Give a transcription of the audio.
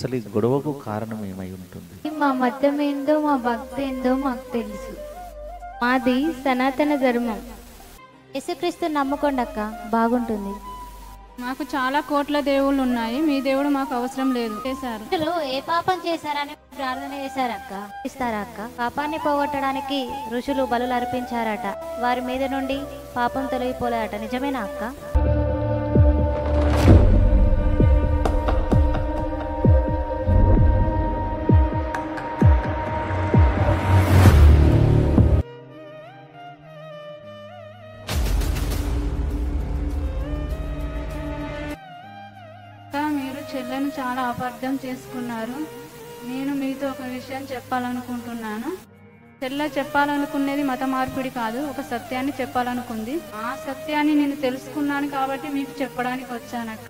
అసలు ఈ గొడవకు కారణం ఏమై ఉంటుంది? మా మతం ఏందో మా భక్తి ఏందో మాకు తెలుసు. మాది సనాతన ధర్మం. యేసుక్రీస్తు నమ్ముకోండి అక్క, బాగుంటుంది. మాకు చాలా కోట్ల దేవుళ్ళు ఉన్నాయి, మీ దేవుడు మాకు అవసరం లేదు చేశారు. ఋషులు ఏ పాపం చేశారని ప్రార్థన చేశారక్క? ఇస్తారా అక్క? పాపాన్ని పోగొట్టడానికి ఋషులు బలులు అర్పించారట, వారి మీద నుండి పాపం తొలగిపోలేదట, నిజమేనా అక్క? మీరు చెల్లెను చాలా అపార్థం చేసుకున్నారు. నేను మీతో ఒక విషయం చెప్పాలనుకుంటున్నాను. చెల్లె చెప్పాలనుకునేది మత మార్పిడి కాదు, ఒక సత్యాన్ని చెప్పాలనుకుంది. ఆ సత్యాన్ని నేను తెలుసుకున్నాను కాబట్టి మీకు చెప్పడానికి వచ్చానక్క.